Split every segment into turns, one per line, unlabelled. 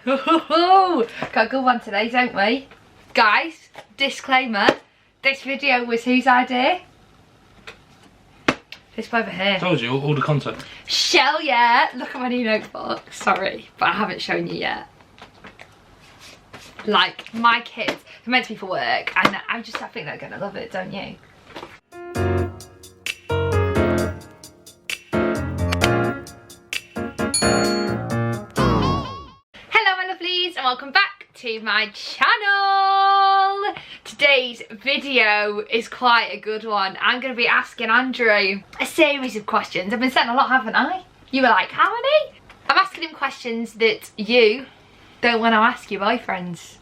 Got a good one today, don't we? Guys, disclaimer, this video was whose idea? This over here.
Told you, all the content.
Shell, yeah. Look at my new notebook. Sorry, but I haven't shown you yet. Like, my kids are meant to be for work, and I think they're gonna love it, don't you? Hello, my lovelies, and welcome back to my channel. Today's video is quite a good one. I'm going to be asking Andrew a series of questions. I've been sent a lot, haven't I? You were like, how many? I'm asking him questions that you don't want to ask your boyfriends.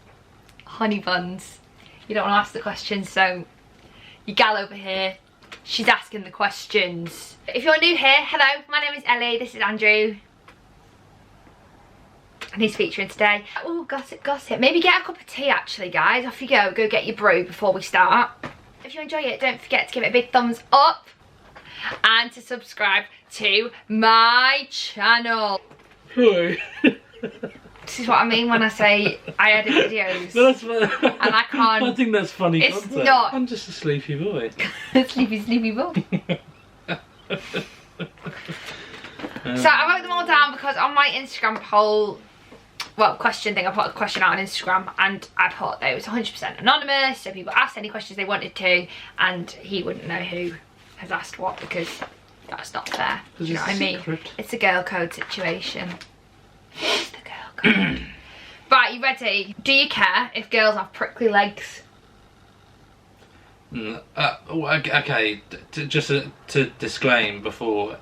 Honey buns. You don't want to ask the questions, so your gal over here, she's asking the questions. If you're new here, hello, my name is Ellie, this is Andrew. And he's featuring today. Oh, gossip. Maybe get a cup of tea actually, guys. Off you go. Go get your brew before we start. If you enjoy it, don't forget to give it a big thumbs up. And to subscribe to my channel.
Hi.
This is what I mean when I say I edit videos.
No, that's funny.
And I can't.
I think that's funny
It's
content.
not.
I'm just a sleepy boy.
Sleepy boy. So I wrote them all down because on my Instagram poll, well, question thing, I put a question out on Instagram and I put that it was 100% anonymous, so people asked any questions they wanted to, and he wouldn't know who has asked what because that's not fair. Do you know what I mean? It's a girl code situation. It's the girl code. Right, you ready? Do you care if girls have prickly legs?
Okay, just to disclaim before,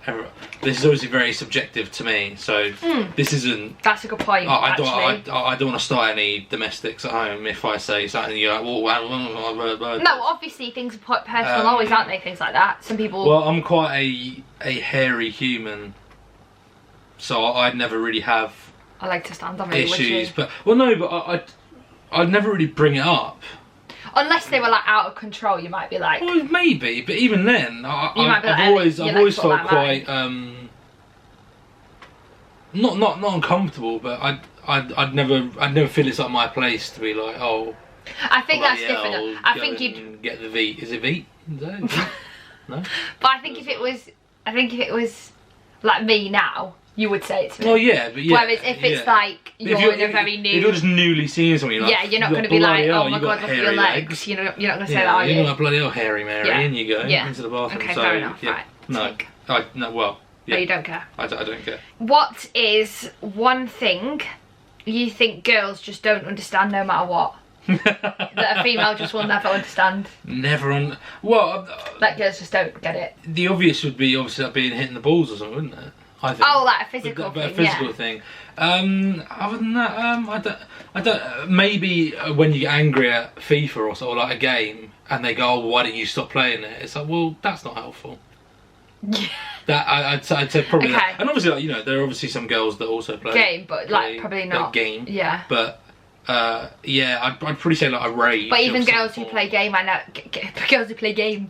this is obviously very subjective to me, so this isn't...
That's a good point,
I don't want to start any domestics at home if I say something you're like, well,
no, obviously things are quite personal always, aren't they, things like that. Some people...
Well, I'm quite a hairy human, so I'd never really have...
I like to stand on it,
issues, but... Well, no, but I'd never really bring it up.
Unless they were like out of control, you might be like.
Well, maybe, but even then, I've always felt quite not uncomfortable, but I'd never feel it's like my place to be like, oh.
I think that's different. I think you'd
get the V. Is it V? No.
But I think if it was like me now, you would say it to me.
Well, yeah, but yeah.
Whereas if it's like you're in a very new...
If you're just newly seeing something, like,
yeah, you're not going to be like, oh my god, look at your legs. You're not going to say that, are you?
You're not bloody old hairy Mary, and you go into the bathroom.
Okay,
so,
fair enough,
yeah.
right.
No, well... Yeah.
No, you don't care?
I don't care.
What is one thing you think girls just don't understand no matter what? That a female just will never understand?
Well...
That girls just don't get it.
The obvious would be obviously like being hit in the balls or something, wouldn't it? I think.
Oh, like a physical thing,
a physical thing. Other than that, I don't. Maybe when you get angry at FIFA or sort of like a game, and they go, "Oh, why don't you stop playing it?" It's like, well, that's not helpful.
Yeah.
That I'd say probably. Okay. That. And obviously, like, you know, there are obviously some girls that also play
game, but like probably not
game.
Yeah.
But. Yeah, I'd probably say like a rage.
But even girls who play game, I know girls who play games,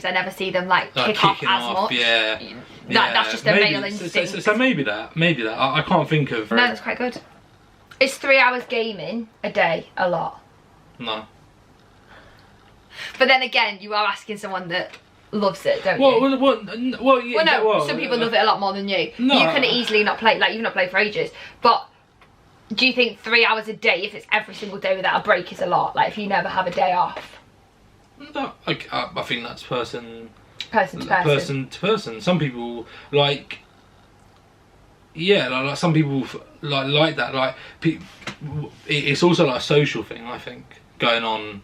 I never see them like kick off as much.
Yeah,
that's just a male instinct.
So maybe that. I can't think of.
No, that's quite good. Is 3 hours gaming a day a lot?
No.
But then again, you are asking someone that loves it, don't you?
Well,
no. Some people love it a lot more than you. No, you can easily not play. Like you've not played for ages, but. Do you think 3 hours a day, if it's every single day without a break, is a lot? Like if you never have a day off?
No, I think that's person to person. Some people like, yeah, like some people like that. Like it's also like a social thing. I think going on.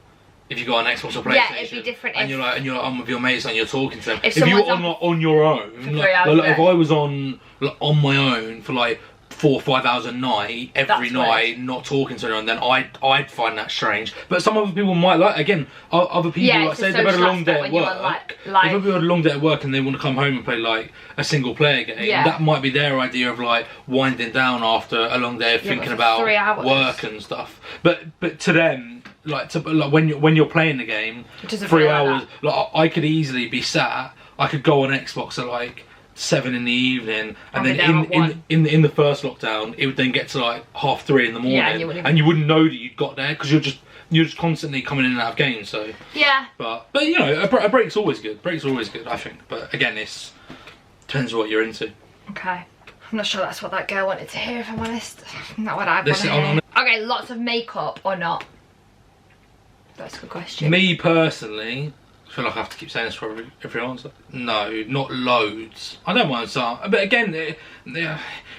If you go on Xbox or PlayStation,
yeah, it'd be different.
And you're like on with your mates and you're talking to them. If you're on your own, if I was on my own for like 4 or 5 hours a night, every night, not talking to anyone, then I'd find that strange. But some other people might like, again, other people, like, say they've had a long day at work. If other people had a long day at work and they want to come home and play like a single player game, that might be their idea of like winding down after a long day of thinking about work and stuff. But to them, like when you're playing the game, 3 hours, like I could easily be sat, I could go on Xbox at like 7 in the evening, and then in the first lockdown, it would then get to like 3:30 in the morning, and you wouldn't know that you'd got there because you're just constantly coming in and out of games. So
yeah.
But you know, a break's always good. Break's always good, I think. But again, it depends what you're into.
Okay. I'm not sure that's what that girl wanted to hear, if I'm honest. Not what I want to hear. Okay, lots of makeup or not? That's a good question.
Me personally, I feel like I have to keep saying this for every answer. No, not loads. I don't mind some, but again,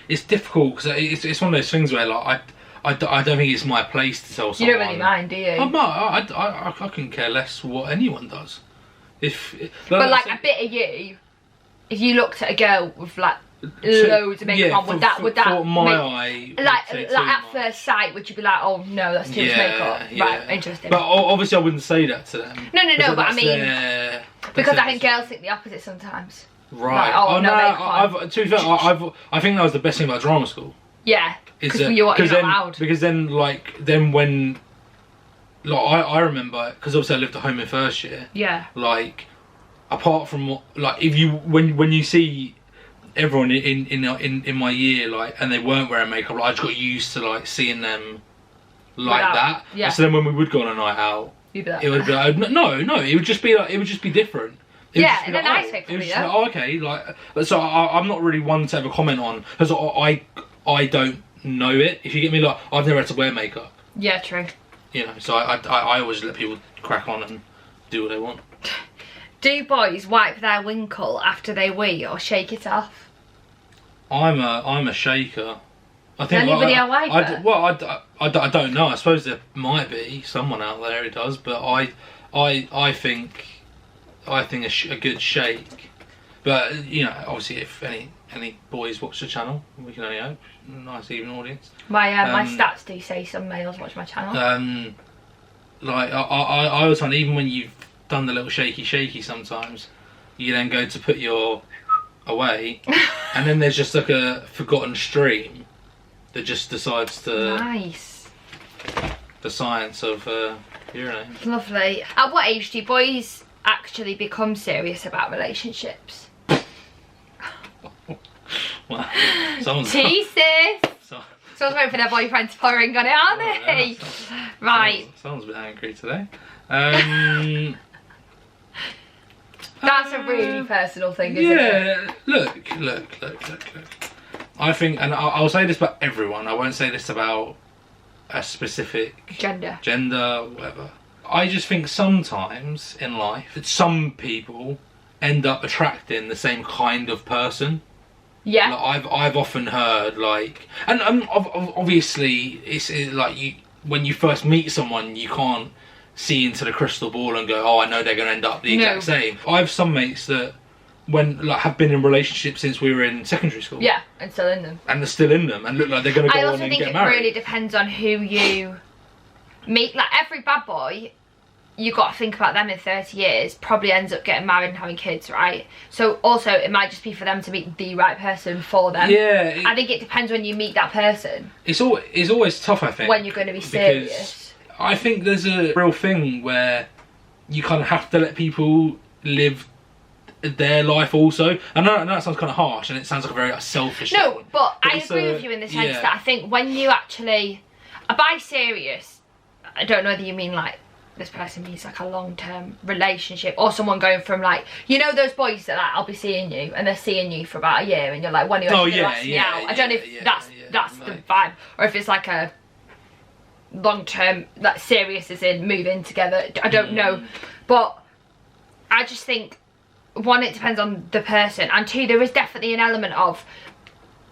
it's difficult because it's one of those things where like I don't think it's my place to tell someone.
You don't really mind, do you?
I couldn't care less what anyone does.
But like a bit of you, if you looked at a girl with like loads of makeup on, would that
for my eye,
like at first sight, would you be like, oh no, that's too much makeup?
Yeah.
Right, interesting.
But obviously I wouldn't say that to them.
No, but I mean, because I think girls think the opposite sometimes.
Right.
Like, no makeup.
To be fair, I think that was the best thing about drama school.
Yeah. Because you're not allowed.
Because then when I remember, because obviously I lived at home in first year.
Yeah.
Like, apart from like when you see everyone in my year, like, and they weren't wearing makeup, like, I just got used to like seeing them like that.
Yeah.
So then when we would go on a night out,
you'd be like,
it would be like, no, it would just be like, it would just be different.
In a nice way, probably.
Like, oh, okay, like, so I'm not really one to ever comment on, because I don't know it. If you get me, like, I've never had to wear makeup.
Yeah, true.
You know, so I always let people crack on and do what they want.
Do boys wipe their winkle after they wee or shake it off?
I'm a shaker. I think
anybody a wiper?
I don't know. I suppose there might be someone out there who does, but I think a good shake. But you know, obviously, if any boys watch the channel, we can only hope. Nice even audience.
My stats do say some males watch my channel.
Like I always find, even when you've done the little shaky sometimes, you then go to put your away, and then there's just like a forgotten stream that just decides to.
Nice.
The science of urinating.
Lovely. At what age do boys actually become serious about relationships?
Well, someone's
Jesus. Someone's waiting for their boyfriend to pour on it, aren't they? Yeah, right.
Someone's a bit angry today.
That's a really personal thing, isn't it?
Yeah, look. I think, and I'll say this about everyone, I won't say this about a specific
gender,
whatever. I just think sometimes in life, that some people end up attracting the same kind of person.
Yeah.
Like, I've often heard, like, and obviously it's like when you first meet someone, you can't see into the crystal ball and go, oh, I know they're going to end up the exact same. I have some mates that have been in relationships since we were in secondary school.
Yeah, and still in them.
And they're still in them and look like they're going to go on and get married. I also think it really
depends on who you meet. Like, every bad boy, you got to think about them in 30 years, probably ends up getting married and having kids, right? So also, it might just be for them to meet the right person for them.
Yeah.
I think it depends when you meet that person.
It's always tough, I think.
When you're going to be serious.
I think there's a real thing where you kind of have to let people live their life also. I know that sounds kind of harsh and it sounds like a very selfish thing.
No, but I agree with you in the sense that I think when you actually... By serious, I don't know whether you mean like this person means like a long-term relationship or someone going from like, you know those boys that like, I'll be seeing you and they're seeing you for about a year and you're like, when are you actually going to ask me out? I don't know if that's the vibe, or if it's like a long-term, like serious as in move in together. I don't know, but I just think, one, it depends on the person, and two, there is definitely an element of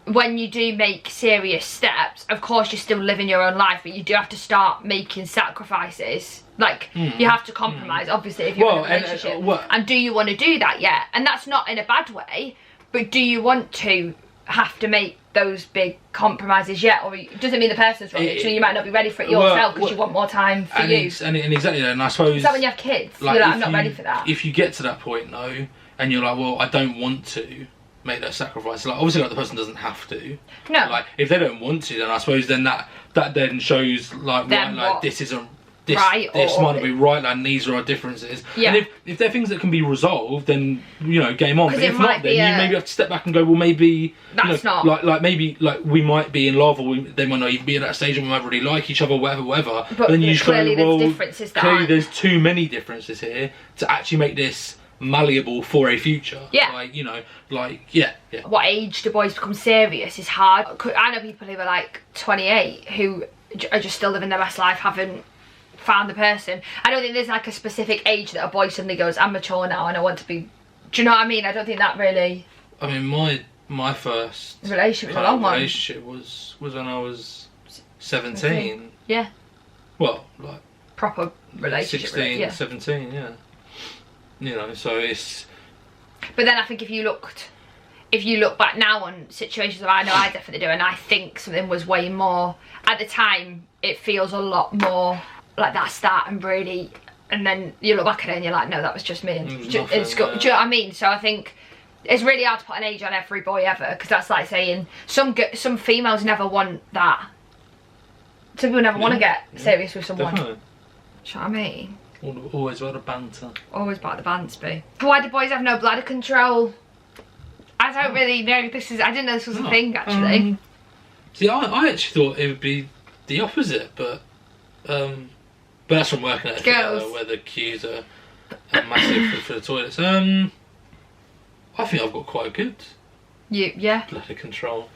when you do make serious steps, of course you're still living your own life, but you do have to start making sacrifices. Like, you have to compromise, obviously, if you're in a relationship. And do you want to do that yet? And that's not in a bad way, but do you want to have to make those big compromises yet? Or it doesn't mean the person's wrong, actually you might not be ready for it yourself because you want more time for you.
And exactly, and I suppose...
So when you have kids, like, you're like, I'm not ready for that.
If you get to that point, though, and you're like, well, I don't want to make that sacrifice, like, obviously, like, the person doesn't have to.
No.
Like, if they don't want to, then I suppose then that then shows, like, this isn't
right,
this might not be right, and these are our differences.
Yeah.
And if they're things that can be resolved, then game on. But if not, then you maybe have to step back and go, well, maybe
that's not
like maybe we might be in love, or they might not even be at that stage, and we might really like each other, whatever.
But
then you just
clearly
go, well,
there's differences.
Clearly, there's too many differences here to actually make this malleable for a future.
Yeah.
Yeah.
What age do boys become serious is hard. I know people who are like 28 who are just still living their best life, haven't found the person. I don't think there's like a specific age that a boy suddenly goes, I'm mature now and I want to be, do you know what I mean? I don't think that really...
I mean, my first
relationship was a long one.
Relationship was when I was 17.
Yeah.
Well, like...
proper relationship.
16,
yeah.
17, yeah. So it's...
But then I think if you look back now on situations that I know I definitely do, and I think something was way more, at the time, it feels a lot more like that start and really, and then you look back at it and you're like, no, that was just me. And do you know what I mean? So I think it's really hard to put an age on every boy ever, because that's like saying some females never want that. Some people never want to get serious with someone.
Definitely.
Do you know what I mean?
Always about the banter.
Always about the banter. Why do boys have no bladder control? I don't really know if this is... I didn't know this was a thing, actually.
See, I actually thought it would be the opposite, but that's from working at a theatre where the queues are massive for the toilets. I think I've got quite a good bladder control,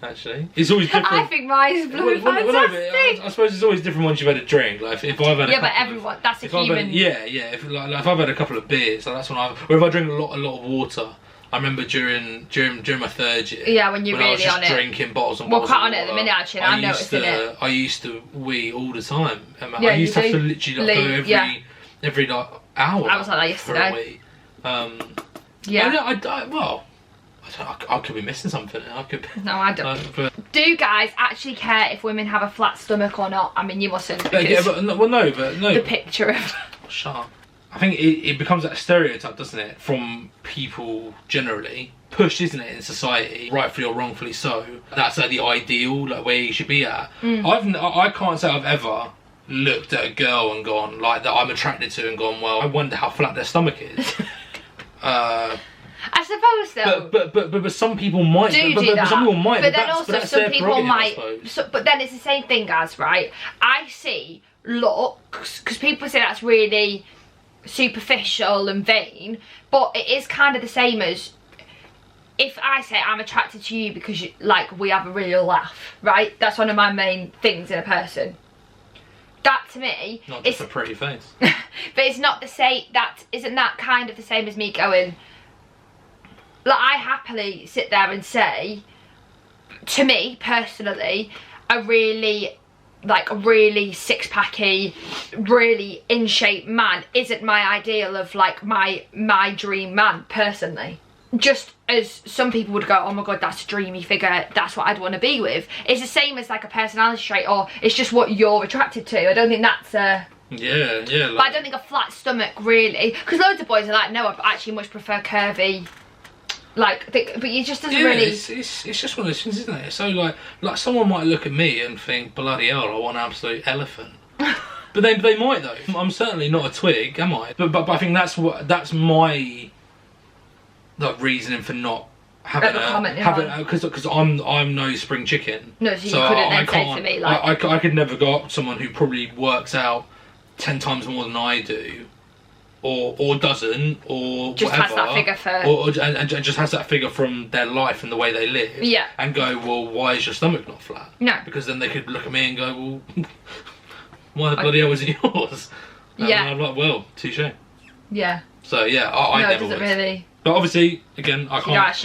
actually. It's always different.
I think mine's bloody fantastic.
I suppose it's always different once you've had a drink. Like if I've had
but everyone, that's a human...
If I've had a couple of beers, that's when or if I drink a lot of water. I remember during my third year.
Yeah, when you're really
I was just
on it.
Drinking bottles and
We're
bottles.
We're quite on it at the minute, actually. I'm noticing it.
I used to wee all the time.
Yeah,
I used to have to literally go every like, hour.
I was like that yesterday.
I could be missing something.
No, I don't. Do guys actually care if women have a flat stomach or not? I mean, you mustn't.
No.
The picture of...
Shut up. I think it becomes that stereotype, doesn't it, from people generally, pushed, isn't it, in society, rightfully or wrongfully so. That's like the ideal, like where you should be at. I can't say I've ever looked at a girl and gone like that I'm attracted to and gone, well, I wonder how flat their stomach is.
I suppose though.
But some people might
do that.
Some people might.
But then also some people might. But then it's the same thing, guys. Right? I see looks, because people say that's really superficial and vain, but it is kind of the same as if I say I'm attracted to you because we have a real laugh, right? That's one of my main things in a person. That to me,
not just a pretty face.
But it's not the same. Isn't that kind of the same as me going, like, I happily sit there and say, to me personally, a really six-packy, really in shape man isn't my ideal of like my dream man personally. Just as some people would go, oh my god, that's a dreamy figure, that's what I'd want to be with. It's the same as like a personality trait, or it's just what you're attracted to. I don't think that's a...
Yeah.
But I don't think a flat stomach really, because loads of boys are like, no, I actually much prefer curvy. But it just doesn't really...
It's just one of those things, isn't it? So like someone might look at me and think, bloody hell, I want an absolute elephant. But they might though. I'm certainly not a twig, am I? But I think that's my reasoning for not having because I'm no spring chicken.
No, so you couldn't then say to me like...
I could never go up to someone who probably works out 10 times more than I do. Or doesn't, or
just
whatever,
has that figure for...
and just has that figure from their life and the way they live.
Yeah.
And go, well, why is your stomach not flat?
No.
Because then they could look at me and go, well, why the bloody hell is it yours? And I'm like, well, touche.
Yeah.
So yeah, I never would.
Really.
But obviously, again, I can't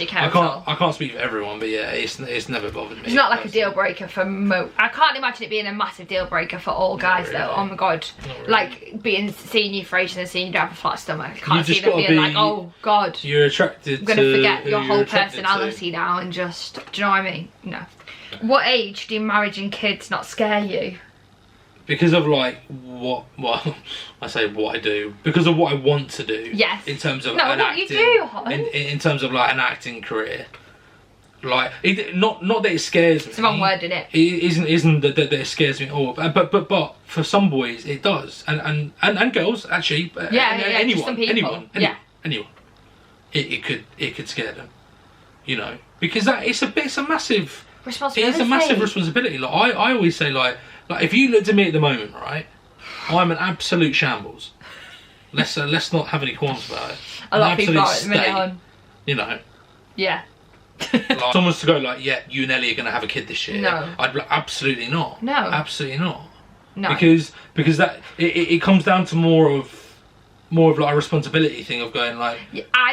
speak for everyone, but yeah, it's never bothered me.
It's not like a deal breaker for I can't imagine it being a massive deal breaker for all guys really. Though. Oh my god, really. Like seeing you for ages and seeing you don't have a flat stomach. I can't see them being like, oh god,
you're attracted.
I'm gonna forget your whole personality now and just. Do you know what I mean? No. What age do marriage and kids not scare you?
Because of I say what I do, because of what I want to do.
Yes.
In terms of
in terms of like an acting career,
Like, not that it scares me.
It's the wrong word, isn't it?
It isn't that it scares me at all. But for some boys it does, and girls actually. Anyone. It could scare them. You know, because it's a massive responsibility. It's a massive responsibility. Like I always say, like if you looked at me at the moment, right, I'm an absolute shambles. Let's not have any qualms about it.
A lot of people are at the minute on.
You know.
Yeah.
Like, someone's to go like, yeah, you and Ellie are going to have a kid this year.
No.
I'd be like, absolutely not.
No.
Absolutely not.
No.
Because that it comes down to more of like a responsibility thing of going like,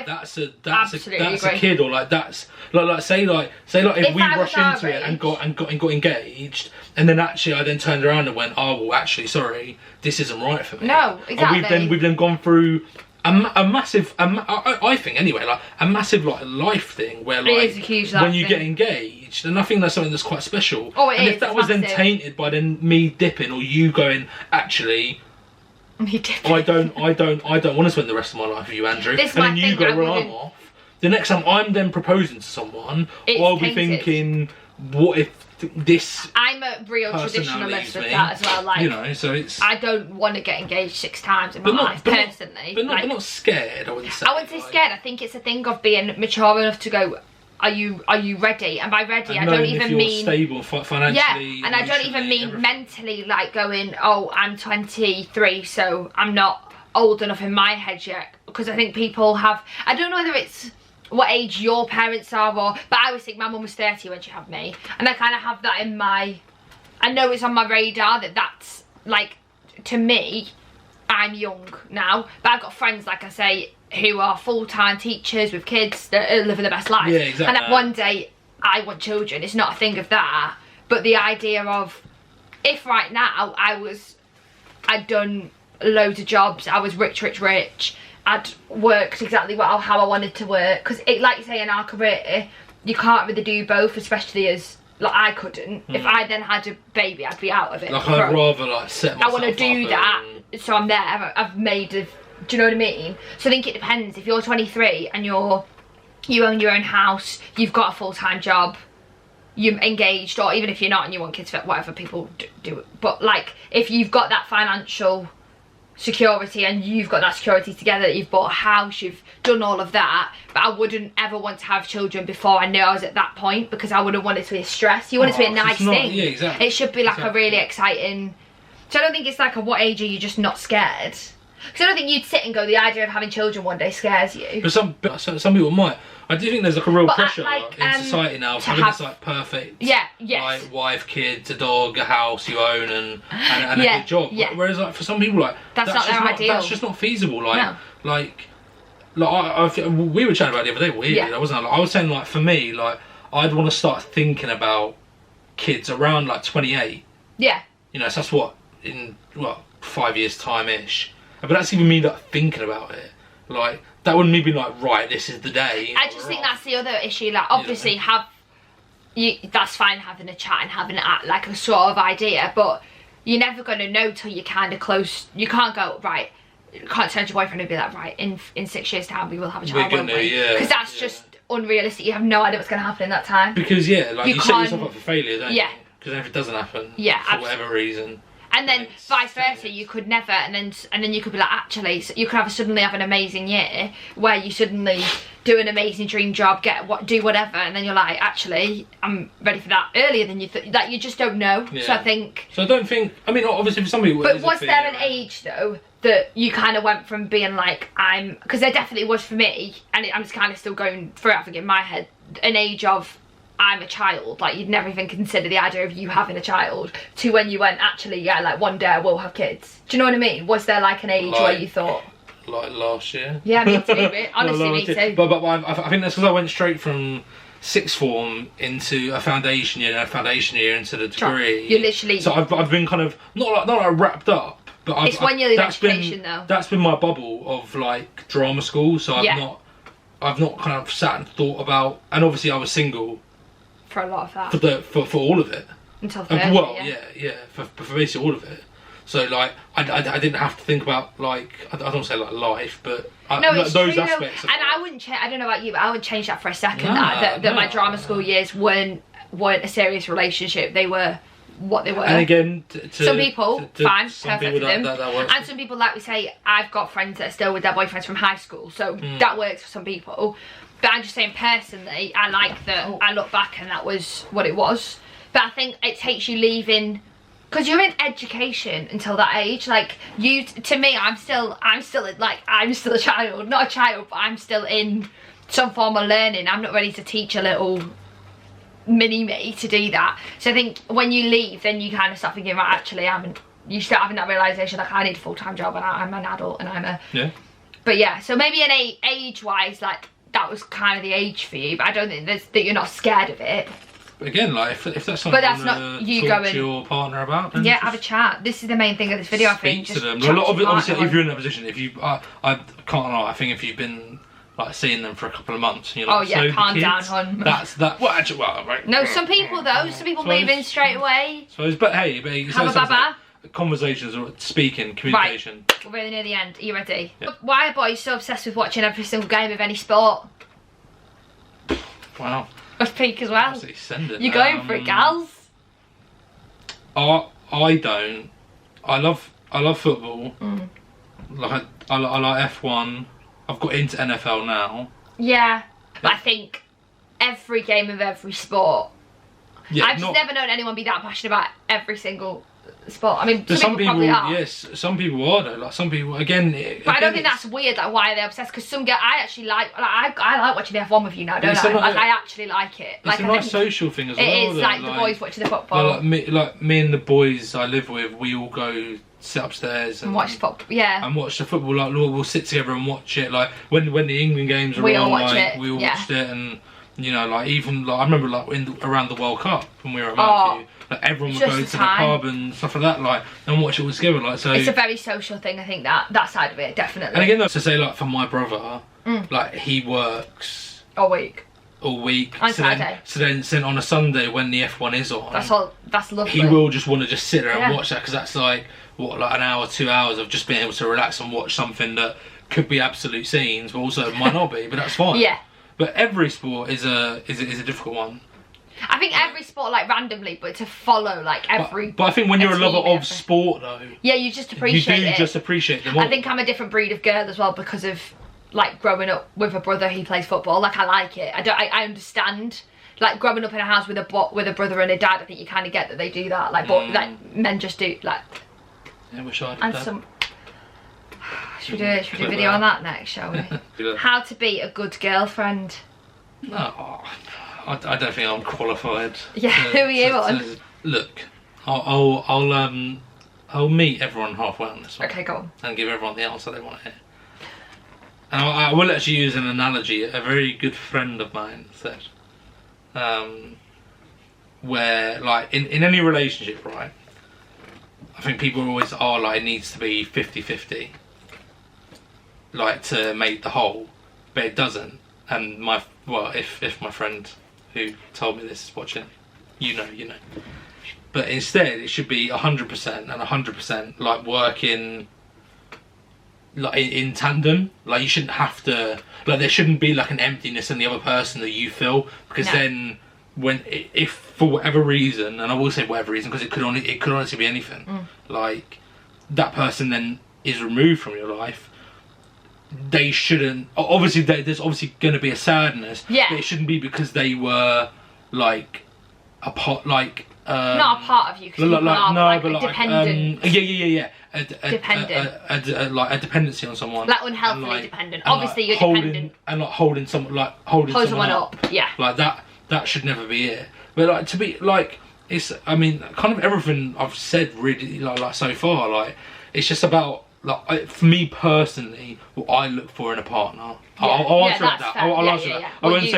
that's a kid, or like that's like say if we rushed into it and got engaged, and then actually I then turned around and went, oh well, actually sorry, this isn't right for me.
No, exactly.
And we've then gone through a massive, I think anyway, like a massive like life thing where like
it is a huge life
when you
thing.
get engaged, and I think that's something that's quite special.
Oh, it
and
is,
if that was
massive.
then tainted by then me dipping or you going, actually,
me dipping.
I don't want to spend the rest of my life with you, Andrew.
This
and then you go,
well,
I'm off. The next time I'm then proposing to someone, I'll be thinking, what if this?
I'm a real traditionalist with that as well. Like,
you know, so it's.
I don't want to get engaged 6 times in my life, personally.
But not scared. I wouldn't say.
I wouldn't say scared. I think it's a thing of being mature enough to go, Are you ready? And by ready, I don't even mean
stable financially.
Yeah, and I don't even mean mentally, like going, oh, I'm 23, so I'm not old enough in my head yet. Because I think people have, I don't know whether it's what age your parents are, but I always think my mum was 30 when she had me, and I kind of have that in my, I know it's on my radar that's like, to me, I'm young now, but I've got friends, like I say, who are full-time teachers with kids that are living the best life.
Yeah, exactly.
And one day I want children. It's not a thing of that, but the idea of, if right now I'd done loads of jobs, I was rich, I'd worked exactly how I wanted to work, because like you say, in our career you can't really do both, especially as like I couldn't. If I then had a baby, I'd be out of it.
Like I'd rather like set myself
I want to do that, so I'm there. I've made a. Do you know what I mean? So I think it depends. If you're 23 and you own your own house, you've got a full-time job, you're engaged, or even if you're not and you want kids, whatever, people do it. But like, if you've got that financial security and you've got that security together, you've bought a house, you've done all of that, but I wouldn't ever want to have children before I knew I was at that point, because I wouldn't want it to be a stress. You want it to be a nice thing.
Yeah, exactly.
It should be like a really exciting. So I don't think it's like a what age are you just not scared. Because I don't think you'd sit and go, the idea of having children one day scares you.
But some people might. I do think there's like a real pressure in society now of having this like perfect like wife, kids, a dog, a house you own, and a good job. Yeah. Whereas like for some people, like
that's not their ideal.
That's just not feasible. Like
no.
like we were chatting about it the other day. Weirdly, I wasn't. Like, I was saying like for me, like I'd want to start thinking about kids around like 28.
Yeah.
You know, so that's what in 5 years time ish. But that's even me like thinking about it. Like that wouldn't be like, right, this is the day.
I just think that's the other issue. Like obviously that's fine having a chat and having like a sort of idea, but you're never gonna know till you're kind of close. You can't go, right, you can't turn to your boyfriend and be like, right, in 6 years time we will have a child, won't we? Because that's just unrealistic. You have no idea what's gonna happen in that time.
Because like you set yourself up for failure, don't you? Because if it doesn't happen, for whatever reason.
And then vice versa, you could never, and then you could be like, actually, so you could suddenly have an amazing year where you suddenly do an amazing dream job, do whatever, and then you're like, actually, I'm ready for that earlier than you like you just don't know. Yeah. So I don't think. I mean, obviously for somebody. But was there an age though that you kind of went from being like, because there definitely was for me, and I'm just kind of still going through it, I think in my head, an age of, I'm a child, like you'd never even consider the idea of you having a child, to when you went, actually, yeah, like one day I will have kids. Do you know what I mean? Was there like an age where you thought?
Like last year?
Yeah, me too, honestly, me too.
But I think that's because I went straight from sixth form into a foundation year, and a foundation year into the degree.
You're literally... So
I've been kind of, not like wrapped up, but
it's when you're in education though. That's
been my bubble of like drama school, so I've not kind of sat and thought about, and obviously I was single.
For a lot of that.
For all of it.
Until 30,
for basically all of it. So like I didn't have to think about like I don't say like life, but
it's
those
true,
aspects.
And I wouldn't change. I don't know about you, but I wouldn't change that for a second. That my drama school years weren't a serious relationship. They were what they were.
And again,
some people, fine,
some
perfect
people
for them.
That works.
And some people, like we say, I've got friends that are still with their boyfriends from high school, so that works for some people. But I'm just saying, personally, I like that. I look back and that was what it was. But I think it takes you leaving, because you're in education until that age. Like to me, I'm still a child, not a child, but I'm still in some form of learning. I'm not ready to teach a little mini me to do that. So I think when you leave, then you kind of start thinking, right, actually you start having that realization, like, I need a full-time job and I'm an adult and I'm a but yeah, so maybe an age wise, like that was kind of the age for you, but I don't think that you're not scared of it.
But again, like if that's something
but that's not you
talk
going
to your partner about, then
have a chat. This is the main thing of this video. I think
speak to them. A lot of it, obviously, if you're in that position, if you I can't lie, I think if you've been like seeing them for a couple of months and you're like,
oh yeah, calm down, hon.
That's that. Well, actually, right.
No, some people though, some people move in straight away.
But hey,
have a baba.
Conversations or speaking, communication.
Right, we're really near the end. Are you ready? Yeah. Why are boys so obsessed with watching every single game of any sport?
Wow.
That's peak as well.
You're
going for it, gals?
I don't. I love football. Like I like F1. I've got into NFL now.
Yeah, but I think every game of every sport. Yeah, I've just never known anyone be that passionate about every single sport. I mean, some people probably are.
Yes, some people are though. Like some people, again.
But I don't think that's weird. Like, why are they obsessed? Because some girl, I actually like. I like watching the F1 with you now, don't I? Like, I actually like it.
It's a nice social thing as well.
It is like the boys watching the football.
Like me and the boys I live with, we all go sit upstairs and
watch football. Yeah.
And watch the football. Like we'll sit together and watch it. Like when the England games are on, we all watched it, and you know, like even like I remember like around the World Cup when we were at Mount like everyone would go to the pub and stuff like that, like, and watch it all together, like, so
it's a very social thing. I think that side of it, definitely.
And again, to say, like, for my brother, like, he works
all week
on
Saturday.
So then on a Sunday when the F1 is on,
that's lovely.
He will just want to just sit there and watch that, because that's like what, like an hour, 2 hours of just being able to relax and watch something that could be absolute scenes, but also might not be, but that's fine.
Yeah.
But every sport is a difficult one.
I think every sport, like, randomly, but to follow, like, every...
But I think when you're a lover of sport, though...
Yeah, you just appreciate it.
You do just appreciate them all.
I think I'm a different breed of girl as well, because of, like, growing up with a brother who plays football. Like, I like it. I understand. Like, growing up in a house with a brother and a dad, I think you kind of get that they do that. Like, but, like, men just do, like...
Yeah, wish I did
and
that.
Should we do a video on that next, shall we? How to be a good girlfriend.
No... I don't think I'm qualified.
Yeah, who are you on?
Look, I'll meet everyone halfway on this one.
Okay, go on.
And give everyone the answer they want to hear. And I will actually use an analogy a very good friend of mine said. Where, like, in any relationship, right, I think people always are like, it needs to be 50-50. Like, to make the whole. But it doesn't. And if my friend who told me this is watching, you know. But instead, it should be 100% and 100%, like, working, like, in tandem. Like, you shouldn't have to, like, there shouldn't be, like, an emptiness in the other person that you feel, because then, if for whatever reason, and I will say whatever reason, because it could honestly be anything, like, that person then is removed from your life, they shouldn't, obviously there's obviously going to be a sadness, but it shouldn't be because they were, like, a part, like,
not a part of you, because dependent.
Dependent. Like a dependency on someone,
like unhealthily, like, dependent. Obviously, you're dependent,
and like holding someone up.
Yeah,
like that should never be it. But like, to be like, it's, I mean, kind of everything I've said really, like so far, like, it's just about, like, for me personally, what I look for in a partner. I'll answer that. I'll answer that. I won't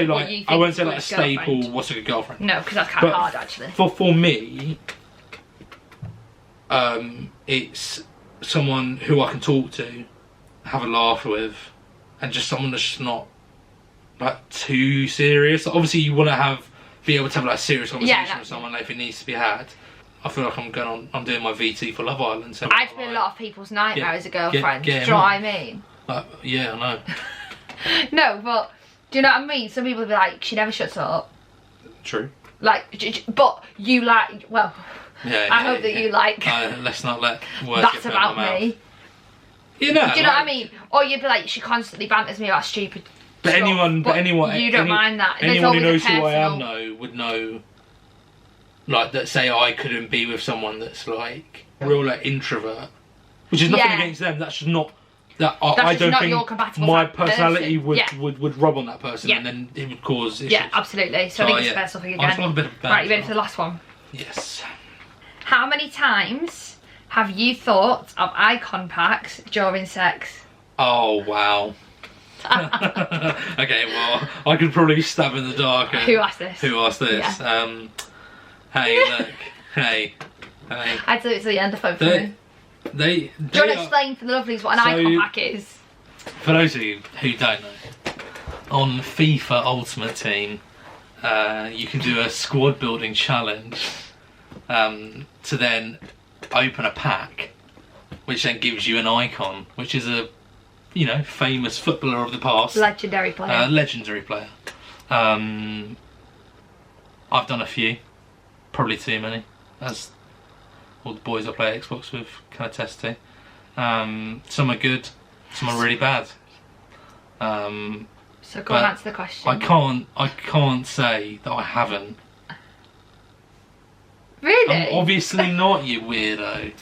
say like a staple. What's a good girlfriend?
No, because that's kind of hard, actually.
For me, it's someone who I can talk to, have a laugh with, and just someone that's just not, like, too serious. Obviously, you want to be able to have, like, a serious conversation with someone, like, if it needs to be had. I feel like I'm doing my VT for Love Island. So
I'd be a lot of people's nightmare as a girlfriend. Do you know what I mean?
Yeah, I know.
No, but do you know what I mean? Some people will be like, she never shuts up.
True.
Like, but you like, well, I hope that you like.
Let's not let words
that's
get put
about
in my
me.
mouth. You know,
do you know what I mean? Or you'd be like, she constantly banters me about stupid
But
stuff,
anyone,
you don't mind that.
Anyone who knows who I am would know, like, that say I couldn't be with someone that's like real like introvert, which is nothing against them. That's just not that. I don't think my personality would rub on that person, and then it would cause issues.
Yeah, absolutely. So I think it's fair something again. Right, you ready for the last one?
Yes.
How many times have you thought of eye contact during sex?
Oh wow. Okay, well, I could probably stab in the dark.
Who asked this?
Yeah. Hey, look. Hey.
I'd do it to the end of the phone for me. Do you want to explain for the lovelies what an eye contact is?
For those of you who don't know, on FIFA Ultimate Team, you can do a squad building challenge to then open a pack, which then gives you an icon, which is a famous footballer of the past.
Legendary player.
Legendary player. I've done a few. Probably too many, as all the boys I play Xbox with can attest to. Some are good, some are really bad.
So go on, answer the question.
I can't say that I haven't.
Really?
Obviously not, you weirdo.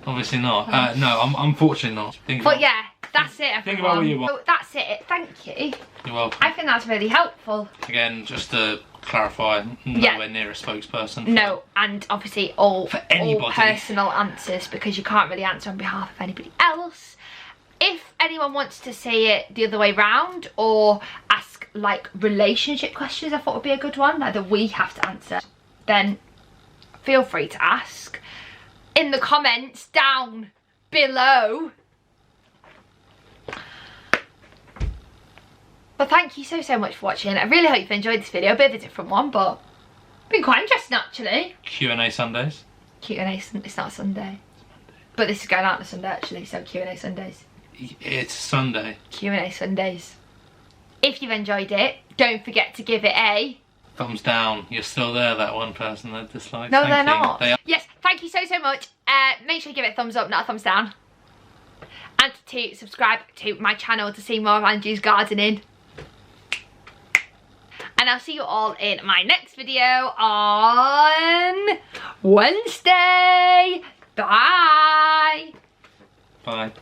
Obviously not. No, I'm unfortunately not.
Yeah, that's it, everyone.
Think about what you want.
Oh, that's it, thank you.
You're welcome.
I think that's really helpful.
Again, just to clarify, nowhere near a spokesperson.
No, and obviously all personal answers, because you can't really answer on behalf of anybody else. If anyone wants to say it the other way round, or ask like relationship questions, I thought would be a good one, like that we have to answer, then feel free to ask in the comments down below. But thank you so much for watching. I really hope you've enjoyed this video. A bit of a different one, but it's been quite interesting actually.
Q&A Sundays.
Q&A, it's not a Sunday. But this is going out on a Sunday actually, so Q&A Sundays.
It's Sunday.
Q&A Sundays. If you've enjoyed it, don't forget to give it a...
thumbs down. You're still there, that one person that dislikes.
No, they're not. Yes, thank you so much. Make sure you give it a thumbs up, not a thumbs down. And to subscribe to my channel to see more of Andrew's gardening. And I'll see you all in my next video on Wednesday. Bye.
Bye.